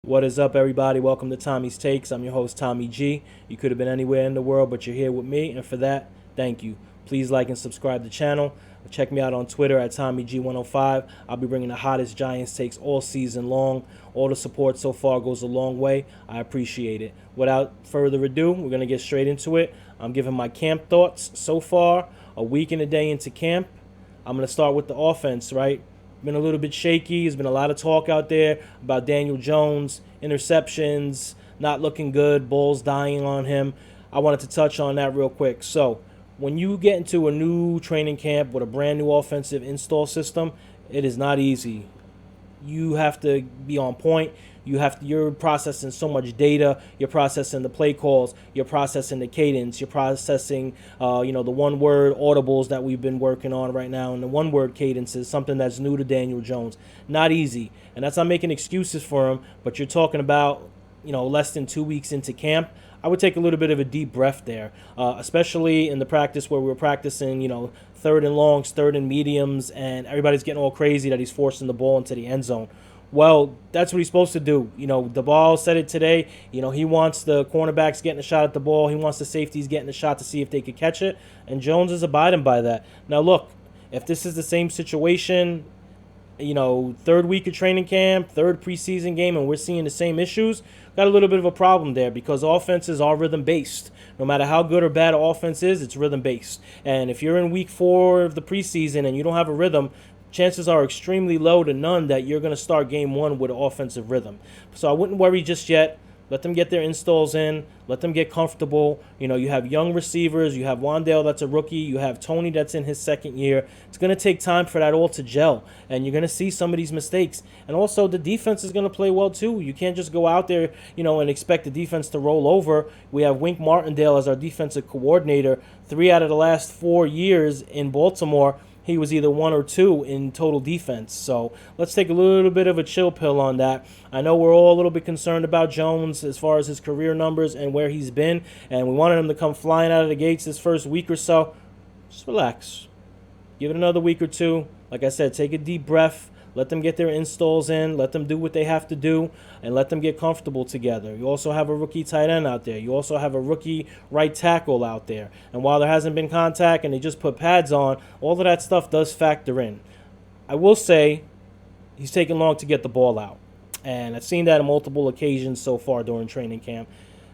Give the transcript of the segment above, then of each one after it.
What is up, everybody? Welcome to Tommy's Takes. I'm your host, Tommy G. You could have been anywhere in the world, but you're here with me, and for that, thank you. Please like and subscribe to the channel. Check me out on Twitter at TommyG105. I'll be bringing the hottest Giants takes all season long. All the support so far goes a long way. I appreciate it. Without further ado, we're going to get straight into it. I'm giving my camp thoughts so far, a week and a day into camp. I'm going to start with the offense, right? Been a little bit shaky. There's been a lot of talk out there about Daniel Jones, interceptions, not looking good, balls dying on him. I wanted to touch on that real quick. So when you get into a new training camp with a brand new offensive install system, it is not easy. You have to be on point. You're processing so much data. You're processing the play calls. You're processing the cadence. You're processing, the one-word audibles that we've been working on right now, and the one-word cadence is something that's new to Daniel Jones. Not easy, and that's not making excuses for him. But you're talking about, less than 2 weeks into camp. I would take a little bit of a deep breath there, especially in the practice where we were practicing, third and longs, third and mediums, and everybody's getting all crazy that he's forcing the ball into the end zone. Well, that's what he's supposed to do. The ball said it today. He wants the cornerbacks getting a shot at the ball. He wants the safeties getting a shot to see if they could catch it, and Jones is abiding by that. Now, look, if this is the same situation, third week of training camp, third preseason game, and we're seeing the same issues, got a little bit of a problem there because offenses are rhythm-based. No matter how good or bad an offense is, it's rhythm-based. And if you're in week 4 of the preseason and you don't have a rhythm, chances are extremely low to none that you're going to start game 1 with an offensive rhythm. So I wouldn't worry just yet. Let them get their installs in. Let them get comfortable. You have young receivers. You have Wandel that's a rookie. You have Tony that's in his second year. It's going to take time for that all to gel, and you're going to see some of these mistakes. And also the defense is going to play well too. You can't just go out there, and expect the defense to roll over. We have Wink Martindale as our defensive coordinator. 3 out of the last 4 years in Baltimore, he was either 1 or 2 in total defense. So let's take a little bit of a chill pill on that. I know we're all a little bit concerned about Jones as far as his career numbers and where he's been, and we wanted him to come flying out of the gates this first week or so. Just relax. Give it another week or 2. Like I said, take a deep breath. Let them get their installs in. Let them do what they have to do, and let them get comfortable together. You also have a rookie tight end out there. You also have a rookie right tackle out there. And while there hasn't been contact and they just put pads on, all of that stuff does factor in. I will say he's taking long to get the ball out. And I've seen that on multiple occasions so far during training camp.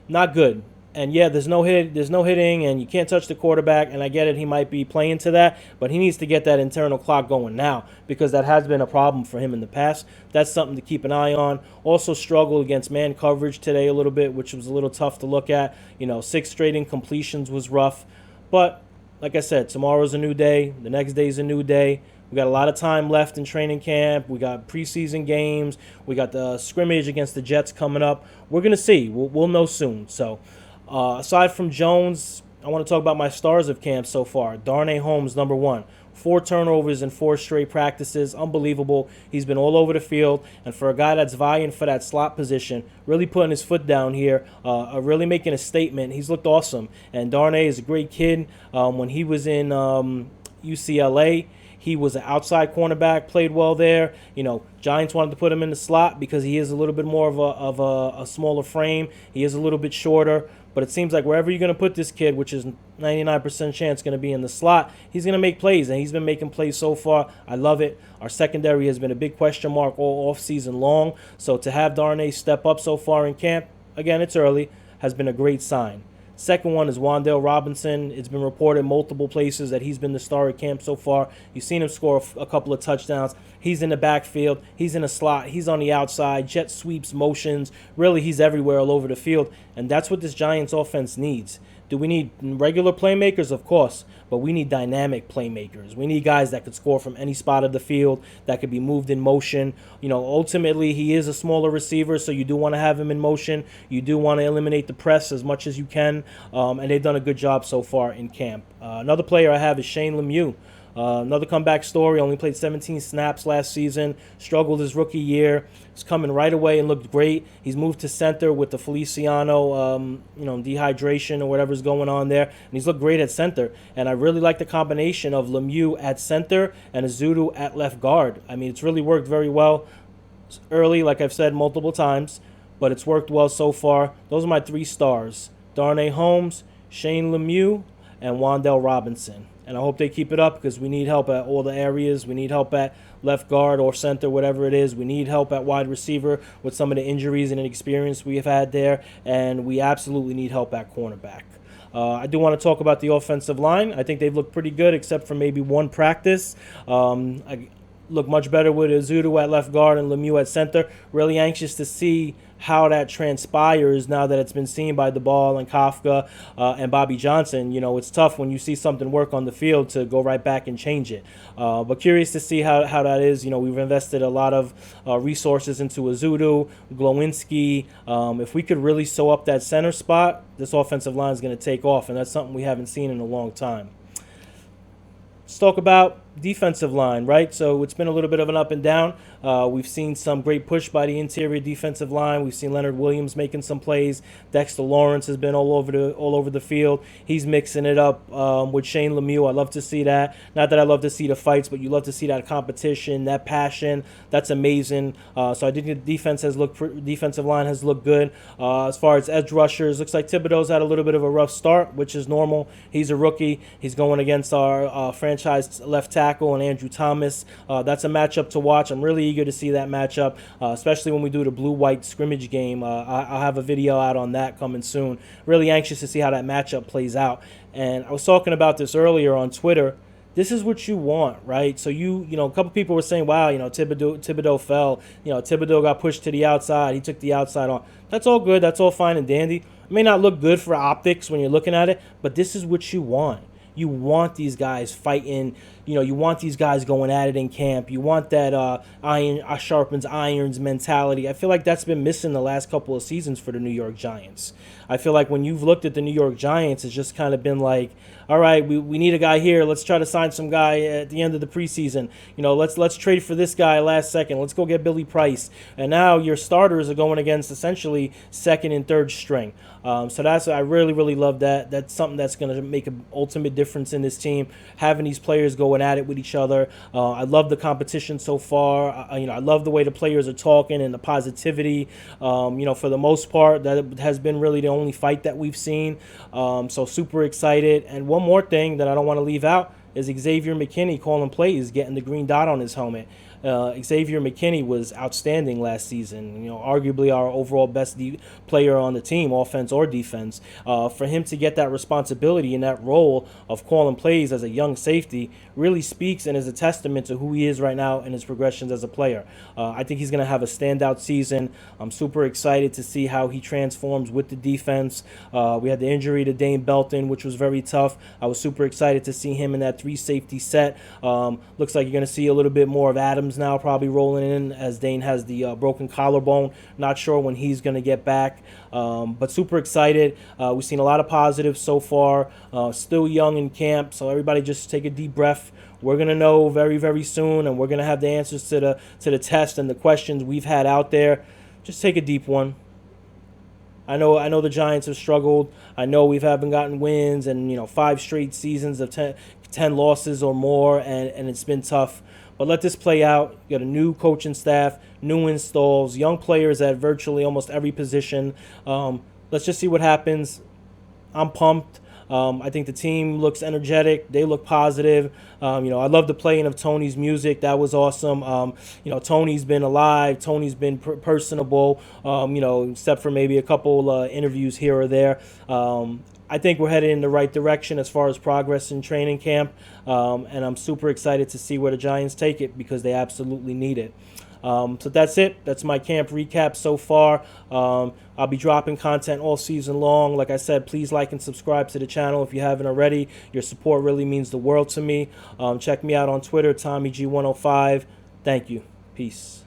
Not good. And yeah, there's no hitting, and you can't touch the quarterback, and I get it, he might be playing to that, but he needs to get that internal clock going now because that has been a problem for him in the past. That's something to keep an eye on. Also struggled against man coverage today a little bit, which was a little tough to look at. 6 straight incompletions was rough. But like I said, tomorrow's a new day. The next day's a new day. We got a lot of time left in training camp. We got preseason games. We got the scrimmage against the Jets coming up. We're going to see. We'll know soon. So aside from Jones, I want to talk about my stars of camp so far. Darnay Holmes, number 1. 4 turnovers in 4 straight practices. Unbelievable. He's been all over the field. And for a guy that's vying for that slot position, really putting his foot down here, really making a statement, he's looked awesome. And Darnay is a great kid. When he was in UCLA, he was an outside cornerback, played well there. Giants wanted to put him in the slot because he is a little bit more of a smaller frame. He is a little bit shorter. But it seems like wherever you're going to put this kid, which is 99% chance going to be in the slot, he's going to make plays, and he's been making plays so far. I love it. Our secondary has been a big question mark all offseason long. So to have Darnay step up so far in camp, again, it's early, has been a great sign. Second one is Wandel Robinson. It's been reported multiple places that he's been the star at camp so far. You've seen him score a couple of touchdowns. He's in the backfield. He's in a slot. He's on the outside. Jet sweeps, motions. Really, he's everywhere all over the field. And that's what this Giants offense needs. Do we need regular playmakers? Of course. But we need dynamic playmakers. We need guys that could score from any spot of the field, that could be moved in motion. Ultimately, he is a smaller receiver, so you do want to have him in motion. You do want to eliminate the press as much as you can. And they've done a good job so far in camp. Another player I have is Shane Lemieux. Another comeback story. Only played 17 snaps last season. Struggled his rookie year. He's coming right away and looked great. He's moved to center with the Feliciano, dehydration or whatever's going on there. And he's looked great at center. And I really like the combination of Lemieux at center and Azudu at left guard. I mean, it's really worked very well. It's early, like I've said multiple times. but it's worked well so far. Those are my 3 stars: Darnay Holmes, Shane Lemieux, and Wandel Robinson. And I hope they keep it up because we need help at all the areas. We need help at left guard or center, whatever it is. We need help at wide receiver with some of the injuries and inexperience we have had there. And we absolutely need help at cornerback. I do want to talk about the offensive line. I think they've looked pretty good except for maybe one practice. I look much better with Azudu at left guard and Lemieux at center. Really anxious to see how that transpires now that it's been seen by DeBall and Kafka and Bobby Johnson. You know, it's tough when you see something work on the field to go right back and change it. But curious to see how that is. You know, we've invested a lot of resources into Azudu, Glowinski. If we could really sew up that center spot, this offensive line is going to take off, and that's something we haven't seen in a long time. Let's talk about defensive line, right? So it's been a little bit of an up and down. We've seen some great push by the interior defensive line. We've seen Leonard Williams making some plays. Dexter Lawrence has been all over the field. He's mixing it up with Shane Lemieux. I love to see that. Not that I love to see the fights, but you love to see that competition, that passion. That's amazing. So I think the defensive line has looked good. As far as edge rushers, looks like Thibodeau's had a little bit of a rough start, which is normal. He's a rookie. He's going against our franchise left tackle and Andrew Thomas. That's a matchup to watch. I'm really eager to see that matchup, especially when we do the blue-white scrimmage game. I'll have a video out on that coming soon. Really anxious to see how that matchup plays out. And I was talking about this earlier on Twitter. This is what you want, right? So you know, a couple people were saying, wow, you know, Thibodeau fell. You know, Thibodeau got pushed to the outside. He took the outside on. That's all good. That's all fine and dandy. It may not look good for optics when you're looking at it, but this is what you want. You want these guys fighting. You know, you want these guys going at it in camp. You want that iron sharpens irons mentality. I feel like that's been missing the last couple of seasons for the New York Giants. I feel like when you've looked at the New York Giants, it's just kind of been like, all right, we need a guy here. Let's try to sign some guy at the end of the preseason. You know, let's trade for this guy last second. Let's go get Billy Price. And now your starters are going against essentially second and third string. So I really, really love that. That's something that's going to make an ultimate difference in this team, having these players going at it with each other. I love the competition so far. You know, I love the way the players are talking and the positivity. You know, for the most part, that has been really the only fight that we've seen. So super excited. And one more thing that I don't want to leave out is Xavier Mckinney calling plays, getting the green dot on his helmet. Xavier Mckinney was outstanding last season. You know, arguably our overall best player on the team, offense or defense. For him to get that responsibility and that role of calling plays as a young safety really speaks and is a testament to who he is right now and his progressions as a player. I think he's going to have a standout season. I'm super excited to see how he transforms with the defense. We had the injury to Dane Belton, which was very tough. I was super excited to see him in that 3-safety set. Looks like you're going to see a little bit more of Adams now probably rolling in as Dane has the broken collarbone. Not sure when he's going to get back, but super excited. We've seen a lot of positives so far. Still young in camp, so everybody just take a deep breath. We're going to know very, very soon, and we're going to have the answers to the test and the questions we've had out there. Just take a deep one. I know the Giants have struggled. I know we haven't gotten wins and, you know, 5 straight seasons of 10 losses or more, and it's been tough. But let this play out. You got a new coaching staff, new installs, young players at virtually almost every position. Let's just see what happens. I'm pumped. I think the team looks energetic. They look positive. You know, I love the playing of Tony's music. That was awesome. You know, Tony's been alive. Tony's been personable, you know, except for maybe a couple interviews here or there. I think we're headed in the right direction as far as progress in training camp, and I'm super excited to see where the Giants take it because they absolutely need it. So that's it. That's my camp recap so far. I'll be dropping content all season long. Like I said, please like and subscribe to the channel if you haven't already. Your support really means the world to me. Check me out on Twitter, TommyG105. Thank you. Peace.